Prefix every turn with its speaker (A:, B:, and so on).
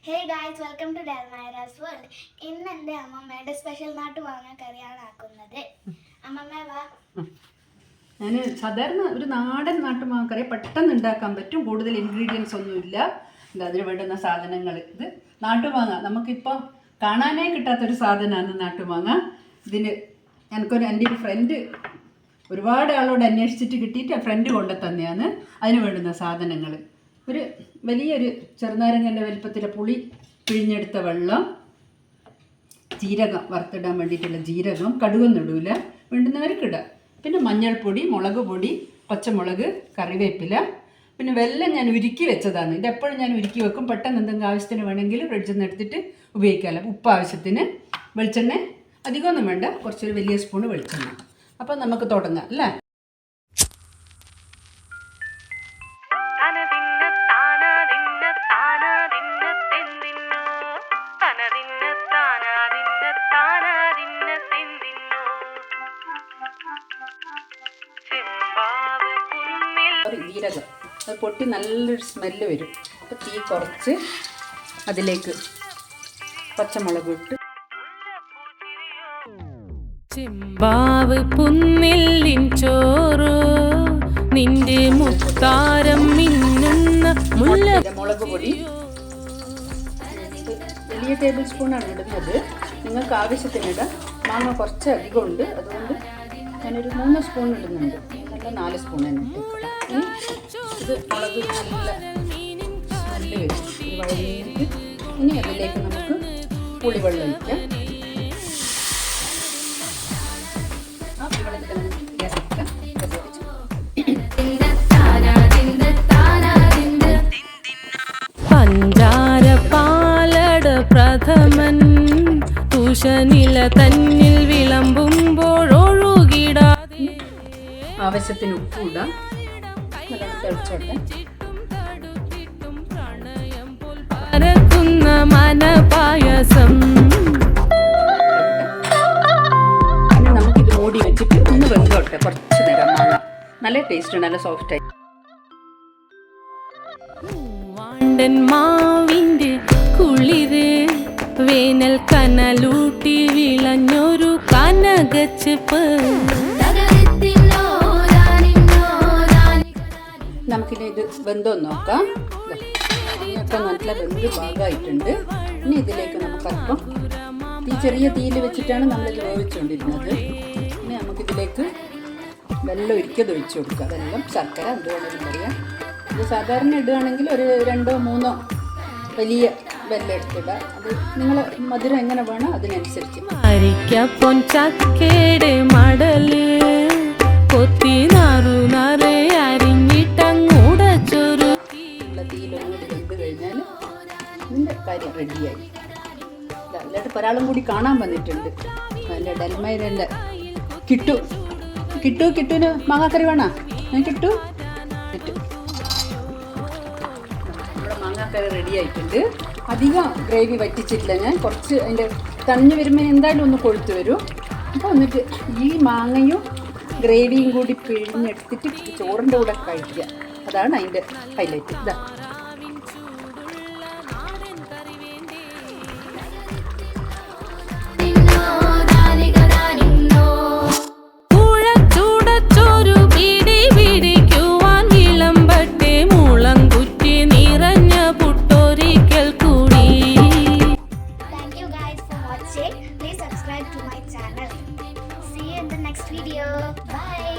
A: Hey guys, welcome to Delmira's world. ഇന്ന് എൻ്റെ അമ്മമ്മയുടെ സ്പെഷ്യൽ നാട്ടുമാങ്ങ കറിയാണ് ആക്കുന്നത്. അമ്മമ്മ വാ.
B: ഞാൻ സാധാരണ ഒരു നാടൻ നാട്ടുമാങ്ങ കറി പെട്ടെന്ന് ഉണ്ടാക്കാൻ പറ്റും. കൂടുതൽ ഇൻഗ്രീഡിയൻസ് ഒന്നുമില്ല. അതിന് വേണ്ടുന്ന സാധനങ്ങൾ ഇത് നാട്ടുമാങ്ങ. നമുക്കിപ്പോൾ കാണാനേ കിട്ടാത്തൊരു സാധനമാണ് നാട്ടുമാങ്ങ. ഇതിന് എൻ്റെ ഒരു ഫ്രണ്ട് ഒരുപാട് ആളോട് അന്വേഷിച്ചിട്ട് കിട്ടിയിട്ട് ആ ഫ്രണ്ട് കൊണ്ടു തന്നെയാണ്. അതിന് വേണ്ടുന്ന സാധനങ്ങൾ ഒരു വലിയൊരു ചെറുനാരങ്ങൻ്റെ വലിപ്പത്തിലെ പുളി പിഴിഞ്ഞെടുത്ത വെള്ളം, ജീരകം വറുത്തിടാൻ വേണ്ടിയിട്ടുള്ള ജീരകം, കടുകൊന്നും ഇടൂല, വേണ്ടുന്നവർക്കിടാം. പിന്നെ മഞ്ഞൾപ്പൊടി, മുളക് പൊടി, പച്ചമുളക്, കറിവേപ്പില, പിന്നെ വെല്ലം ഞാൻ ഉരുക്കി വെച്ചതാണ്. ഇത് എപ്പോഴും ഞാൻ ഉരുക്കി വെക്കും. പെട്ടെന്ന് എന്തെങ്കിലും ആവശ്യത്തിന് വേണമെങ്കിൽ ഫ്രിഡ്ജിൽ നിന്ന് എടുത്തിട്ട് ഉപയോഗിക്കാമല്ലോ. ഉപ്പ് ആവശ്യത്തിന്, വെളിച്ചെണ്ണ അധികമൊന്നും വേണ്ട, കുറച്ചൊരു വലിയ സ്പൂണ് വെളിച്ചെണ്ണ. അപ്പം നമുക്ക് തുടങ്ങാം അല്ലേ. ജീരകം അത് പൊട്ടി നല്ലൊരു സ്മെല്ല് വരും. അപ്പോൾ തീ കുറച്ച് അതിലേക്ക് പച്ചമുളക് ഇട്ട്
C: ചെമ്പാവ് പുന്നില്ലിൻ ചോറ് നിന്റെ മുത്താരം മിന്നുന്ന
B: മുളക് പൊടി വലിയ ടേബിൾ സ്പൂണാണ് ഇടുന്നത്. നിങ്ങൾക്ക് ആവശ്യത്തിനിടാം. മാങ്ങ കുറച്ച് അധികം ഉണ്ട്, അതുകൊണ്ട് ഞാനൊരു 3 സ്പൂൺ ഇടുന്നുണ്ട്. നല്ല 4 സ്പൂൺ തന്നെ ഇട്ട്. ഇത് മുളക് നല്ല സ്മെല്ല് വരും. ഇത് വഴങ്ങിയിട്ട് ഇനി അതിലേക്ക് നമുക്ക് പുളിവെള്ളം ഒഴിക്കാം. ആ പുളിവെള്ളത്തിൽ ഗ്യാസ് ഇട്ടാം.
C: പഞ്ചാര പാലട പ്രഥമൻ തുഷനില തന്നിൽ വിളമ്പുമ്പോഴൊഴുകിടാതെ
B: ആവശ്യത്തിന് ഉപ്പ് ഇടാം. തിളച്ചോട്ടെ.
C: മനപായസം
B: ഇനി നമുക്കിത് മൂടി വെച്ചിട്ട് ഒന്ന് വെന്തോട്ടെ കുറച്ച് നേരം. മാങ്ങ നല്ല ടേസ്റ്റ്, നല്ല സോഫ്റ്റായി.
C: വാണ്ടൻ മാവിൻ്റെ കുളിര് വേനൽ കനലൂട്ടി വിളഞ്ഞൊരു കനകച്ചെപ്പ്.
B: നമുക്കിനി ഇത് വെന്തോന്ന് നോക്കാം. ഇതൊക്കെ നല്ല വെന്ത് ഭാഗമായിട്ടുണ്ട്. ഇനി ഇതിലേക്ക് നമുക്കല്പം ചെറിയ തീയിൽ വെച്ചിട്ടാണ് നമ്മളിത് വേവിച്ചുകൊണ്ടിരുന്നത്. ഇനി നമുക്കിതിലേക്ക് വെള്ളം ഒരിക്കത് ഒഴിച്ചു കൊടുക്കുക. വെള്ളം, ശർക്കര, എന്ത് വേണമെങ്കിലും പറയാം. ഇത് സാധാരണ ഇടുകയാണെങ്കിൽ ഒരു 2-3 വലിയ വെള്ളം എടുത്തിടുക. അത് നിങ്ങൾ മധുരം എങ്ങനെ വേണോ അതിനനുസരിച്ച്.
C: അരിക്കപ്പൊൻ ചക്കയുടെ മടല് കൊത്തി നാറു നാറേ അരിഞ്ഞിട്ടങ്ങൂടച്ചൊരു
B: തീയിലൊന്നുകൂടി വെന്ത് കഴിഞ്ഞാൽ ഇതിൻ്റെ കാര്യം റെഡിയായി. അല്ലാണ്ട് ഒരാളും കൂടി കാണാൻ വന്നിട്ടുണ്ട്. എൻ്റെ ഡെൽമൈരൻ്റെ കിട്ടുവിന് മാങ്ങാക്കറി വേണോ? കിട്ടു നമ്മുടെ മാങ്ങാക്കറി റെഡി ആയിട്ടുണ്ട്. അധികം ഗ്രേവി വറ്റിച്ചിട്ടില്ല ഞാൻ. കുറച്ച് അതിൻ്റെ തണിഞ്ഞ് വരുമ്പോൾ എന്തായാലും ഒന്ന് കൊഴുത്ത് വരും. അപ്പോൾ എന്നിട്ട് ഈ മാങ്ങയും ഗ്രേവിയും കൂടി പിഴിഞ്ഞെടുത്തിട്ട് ചോറിൻ്റെ കൂടെ കഴിക്കുക. അതാണ് അതിൻ്റെ ഹൈലൈറ്റ്. ഇതാ
A: Please subscribe to my channel. See you in the next video. Bye.